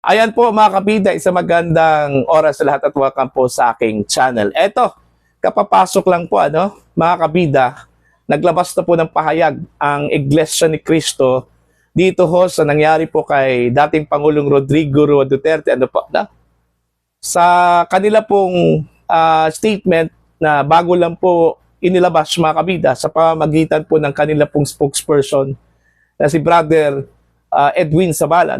Ayan po mga kabida, isang magandang oras sa lahat at welcome po sa aking channel. Eto, kapapasok lang po mga kabida, naglabas na po ng pahayag ang Iglesia ni Cristo dito ho sa nangyari po kay dating Pangulong Rodrigo Roa Duterte. Sa kanila pong statement na bago lang po inilabas mga kabida sa pamamagitan po ng kanila pong spokesperson na si Brother Edwin Sabala.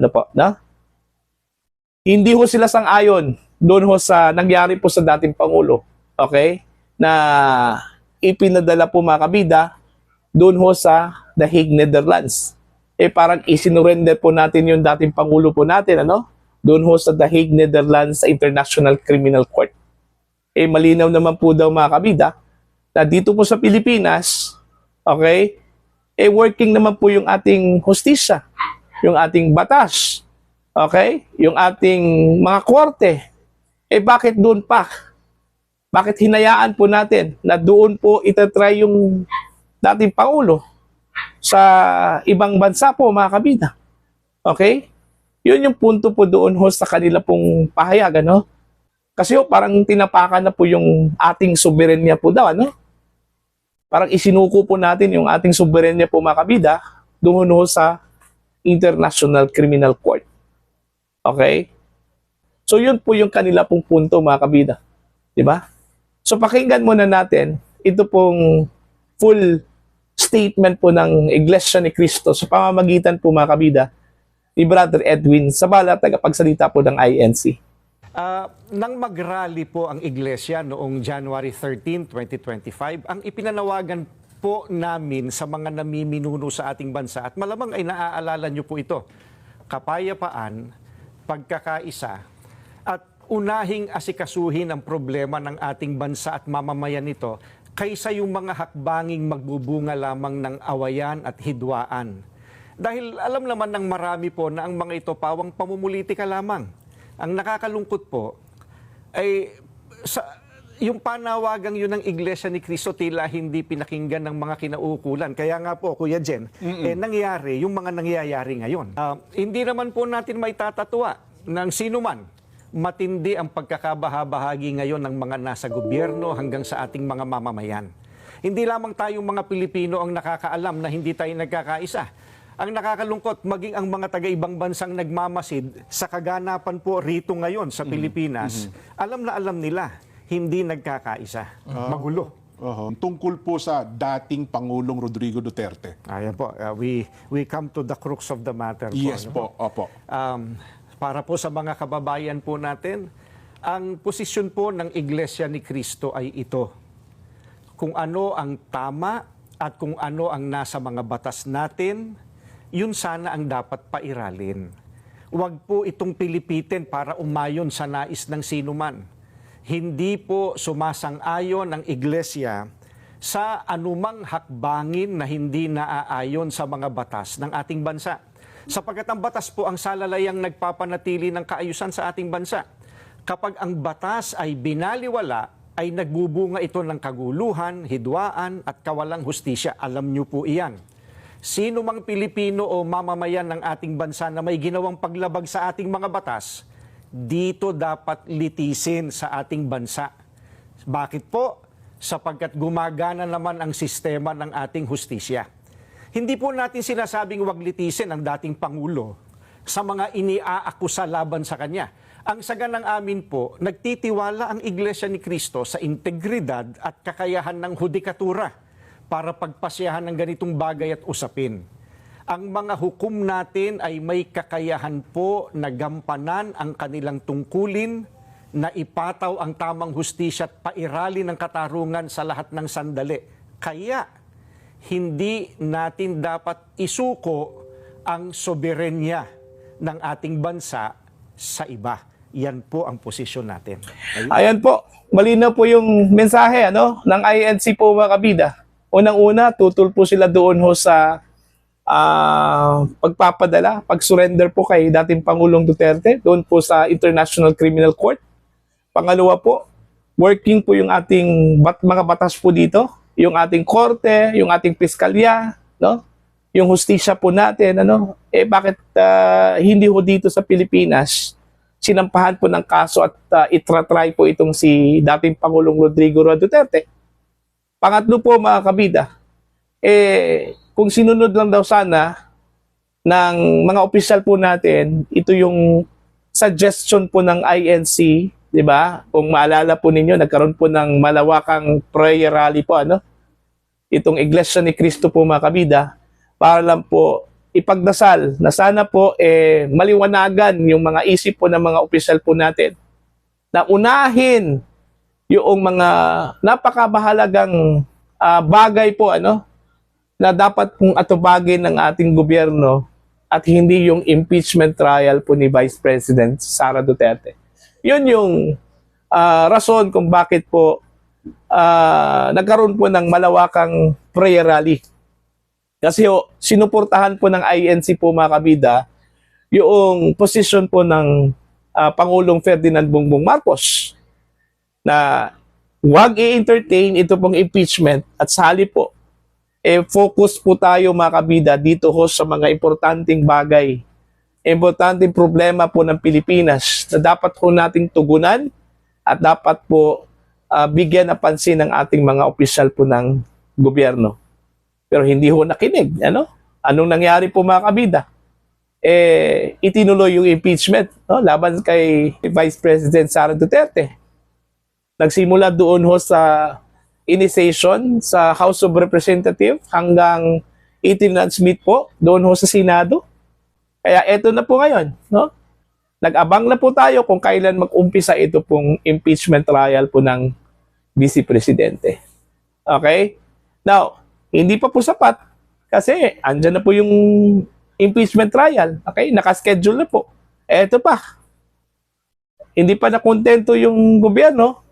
Hindi ho sila sang-ayon doon ho sa nangyari po sa dating Pangulo, okay? Na ipinadala po mga kabida doon ho sa The Hague, Netherlands. Parang isinurrender po natin yung dating Pangulo po natin, doon ho sa The Hague, Netherlands sa International Criminal Court. Malinaw naman po daw mga kabida na dito po sa Pilipinas, okay, working naman po yung ating hustisya, yung ating batas. Okay? Yung ating mga korte. Bakit doon pa? Bakit hinayaan po natin na doon po itatry yung dating Pangulo sa ibang bansa po, mga kabida? Okay? Yun yung punto po doon ho sa kanila pong pahayag, Kasi parang tinapakan na po yung ating soberenya po daw, Parang isinuko po natin yung ating soberenya po, mga kabida, doon ho sa International Criminal Court. Okay? So yun po yung kanila pong punto mga kabida. Diba? So pakinggan muna natin ito pong full statement po ng Iglesia ni Cristo sa pamamagitan po mga kabida ni Brother Edwin Sabala, tagapagsalita po ng INC. Nang mag-rally po ang Iglesia noong January 13, 2025, ang ipinanawagan po namin sa mga namiminuno sa ating bansa, at malamang ay naaalala nyo po ito, kapayapaan, pagkakaisa, at unahing asikasuhin ang problema ng ating bansa at mamamayan nito kaysa yung mga hakbanging magbubunga lamang ng awayan at hidwaan. Dahil alam naman ng marami po na ang mga ito pawang pamumulitika lamang. Ang nakakalungkot po ay yung panawagang yun ng Iglesia ni Cristo tila hindi pinakinggan ng mga kinauukulan. Kaya nga po, Kuya Jen, nangyari yung mga nangyayari ngayon. Hindi naman po natin may tatatwa ng sino man. Matindi ang pagkakabahabahagi ngayon ng mga nasa gobyerno hanggang sa ating mga mamamayan. Hindi lamang tayong mga Pilipino ang nakakaalam na hindi tayo nagkakaisa. Ang nakakalungkot, maging ang mga taga-ibang bansang nagmamasid sa kaganapan po rito ngayon sa Pilipinas, alam na alam nila, hindi nagkakaisa. Magulo. Tungkol po sa dating Pangulong Rodrigo Duterte. Ayan po, we come to the crux of the matter. Yes po, opo. Para po sa mga kababayan po natin, ang posisyon po ng Iglesia ni Cristo ay ito. Kung ano ang tama at kung ano ang nasa mga batas natin, yun sana ang dapat pairalin. Huwag po itong pilipitin para umayon sa nais ng sinuman. Hindi po sumasang-ayon ang Iglesia sa anumang hakbangin na hindi naaayon sa mga batas ng ating bansa. Sapagkat ang batas po ang salalayang nagpapanatili ng kaayusan sa ating bansa. Kapag ang batas ay binaliwala, ay nagbubunga ito ng kaguluhan, hidwaan at kawalang hustisya. Alam niyo po iyan. Sino mang Pilipino o mamamayan ng ating bansa na may ginawang paglabag sa ating mga batas, dito dapat litisin sa ating bansa. Bakit po? Sapagkat gumagana naman ang sistema ng ating hustisya. Hindi po natin sinasabing wag litisin ang dating Pangulo sa mga iniaakusa laban sa kanya. Ang saganang amin po, nagtitiwala ang Iglesia ni Cristo sa integridad at kakayahan ng hudikatura para pagpasyahan ng ganitong bagay at usapin. Ang mga hukom natin ay may kakayahan po na gampanan ang kanilang tungkulin, na ipataw ang tamang hustisya at pairali ng katarungan sa lahat ng sandali. Kaya, hindi natin dapat isuko ang soberenya ng ating bansa sa iba. Yan po ang posisyon natin. Ayan po, malinaw po yung mensahe ng INC po mga kabida. Unang-una, tutul po sila doon ho sa pagpapadala, pag-surrender po kay dating Pangulong Duterte doon po sa International Criminal Court. Pangalawa po, working po yung ating mga batas po dito, yung ating korte, yung ating piskalya, yung hustisya po natin, ano, bakit hindi ho dito sa Pilipinas sinampahan po ng kaso at itratry po itong si dating Pangulong Rodrigo Roa Duterte. Pangatlo po mga kabida, kung sinunod lang daw sana ng mga opisyal po natin, ito yung suggestion po ng INC, di ba? Kung maalala po ninyo, nagkaroon po ng malawakang prayer rally po, ano? Itong Iglesia ni Cristo po mga kabida, para lang po ipagdasal na sana po maliwanagan yung mga isip po ng mga opisyal po natin na unahin yung mga napakabahalagang bagay po ano na dapat pong atubagin ng ating gobyerno at hindi yung impeachment trial po ni Vice President Sara Duterte. Yun yung rason kung bakit po nagkaroon po ng malawakang prayer rally. Kasi sinuportahan po ng INC po mga kabida yung posisyon po ng Pangulong Ferdinand Bongbong Marcos na huwag i-entertain ito pong impeachment at sali po focus po tayo mga kabida dito ho sa mga importanteng bagay, importanteng problema po ng Pilipinas na dapat po nating tugunan at dapat po bigyan ng pansin ng ating mga opisyal po ng gobyerno. Pero hindi ho nakinig. Ano? Anong nangyari po mga kabida? Itinuloy yung impeachment laban kay Vice President Sara Duterte. Nagsimula doon ho sa initiation sa House of Representatives hanggang itinransmit po doon ho sa Senado. Kaya eto na po ngayon. No? Nag-abang na po tayo kung kailan mag-umpisa ito pong impeachment trial po ng Vice Presidente. Okay? Now, hindi pa po sapat kasi andyan na po yung impeachment trial. Okay? Nakaschedule na po. Eto pa. Hindi pa nakontento yung gobyerno.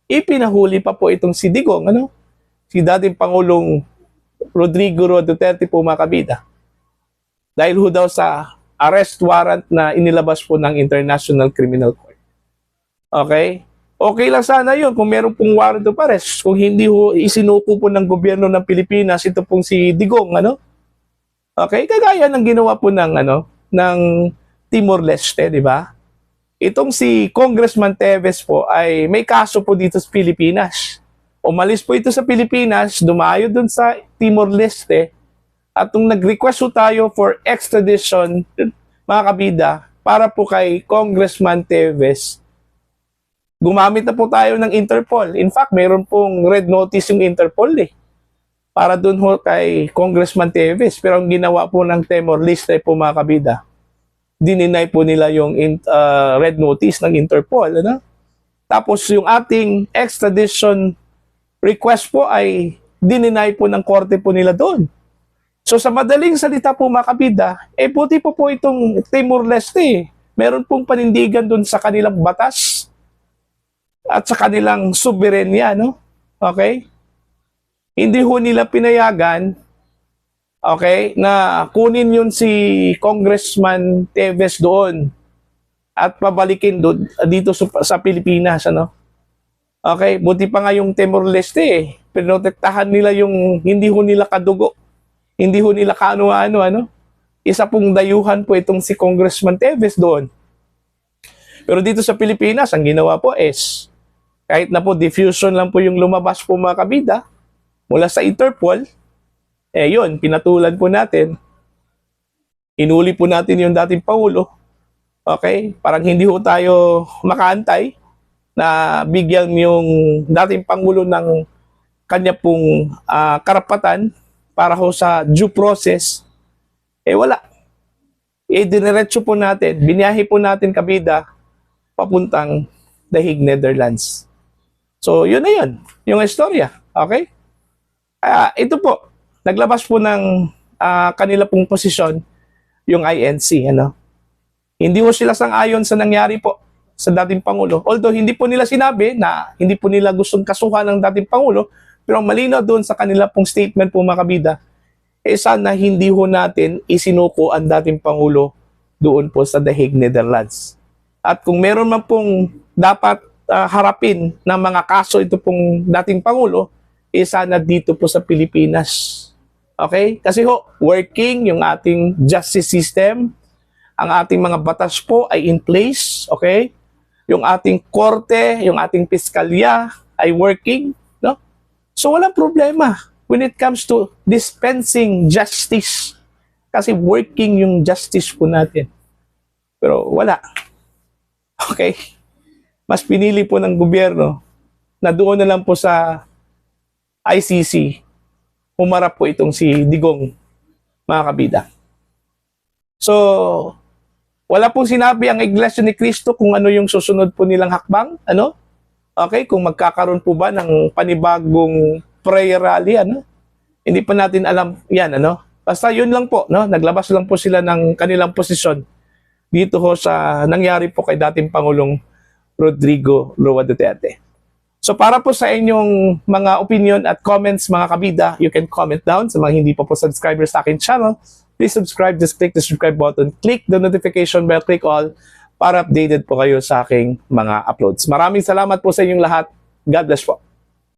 Ipinahuli pa po itong si Digong, ano? Si dating Pangulong Rodrigo Roa Duterte po mga kabida. Dahil ho daw sa arrest warrant na inilabas po ng International Criminal Court. Okay? Okay lang sana yun kung meron pong warrant of arrest. Kung hindi ho isinuko po ng gobyerno ng Pilipinas ito pong si Digong, ano? Okay, kagaya ng ginawa po ng Timor-Leste, di ba? Itong si Congressman Teves po ay may kaso po dito sa Pilipinas. Umalis po ito sa Pilipinas, dumayo dun sa Timor-Leste, at nung nag-request po tayo for extradition, mga kabida, para po kay Congressman Teves, gumamit na po tayo ng Interpol. In fact, mayroon pong red notice yung Interpol para dun ho kay Congressman Teves. Pero ang ginawa po ng Timor-Leste po mga kabida, dininay po nila yung red notice ng Interpol. Ano? Tapos yung ating extradition request po ay dininay po ng korte po nila doon. So sa madaling salita po mga kabida, buti po itong Timor-Leste. Meron pong panindigan doon sa kanilang batas at sa kanilang soberenya, no? Okay? Hindi ho nila pinayagan, okay, na kunin yun si Congressman Teves doon at pabalikin doon dito sa Pilipinas, ano? Okay, buti pa nga yung Timor-Leste, pinotektahan nila yung hindi ho nila kadugo, hindi ho nila kaano-ano, ano? Isa pong dayuhan po itong si Congressman Teves doon. Pero dito sa Pilipinas, ang ginawa po is kahit na po diffusion lang po yung lumabas po mga kabida mula sa Interpol, yun, pinatulan po natin. Inuli po natin yung dating Pangulo. Okay? Parang hindi ho tayo makaantay na bigyan yung dating Pangulo ng kanya pong karapatan para ho sa due process. Wala. Diniretso po natin, biniyahe po natin kabida papuntang The Hague, Netherlands. So, yun na yun. Yung istorya. Okay? Ito po, naglabas po ng kanila pong posisyon yung INC. Ano? Hindi po sila sang-ayon sa nangyari po sa dating Pangulo. Although, hindi po nila sinabi na hindi po nila gustong kasuhan ng dating Pangulo, pero malinaw doon sa kanila pong statement po mga kabida, sana hindi ho natin isinuko ang dating Pangulo doon po sa The Hague, Netherlands. At kung meron man pong dapat harapin ng mga kaso ito pong dating Pangulo, sana dito po sa Pilipinas. Okay? Kasi ho, working yung ating justice system, ang ating mga batas po ay in place, okay? Yung ating korte, yung ating piskalya ay working, no? So walang problema when it comes to dispensing justice. Kasi working yung justice po natin. Pero wala. Okay? Mas pinili po ng gobyerno na doon na lang po sa ICC humarap po itong si Digong, mga kabida. So, wala pong sinabi ang Iglesia ni Cristo kung ano yung susunod po nilang hakbang, ano? Okay, kung magkakaroon po ba ng panibagong prayer rally, ano? Hindi pa natin alam yan, ano? Basta yun lang po, no? Naglabas lang po sila ng kanilang posisyon dito ho sa nangyari po kay dating Pangulong Rodrigo Roa Duterte. So para po sa inyong mga opinion at comments mga kabida, you can comment down. Sa mga hindi pa po subscribers sa akin channel, please subscribe, just click the subscribe button, click the notification bell, click all para updated po kayo sa aking mga uploads. Maraming salamat po sa inyong lahat. God bless po.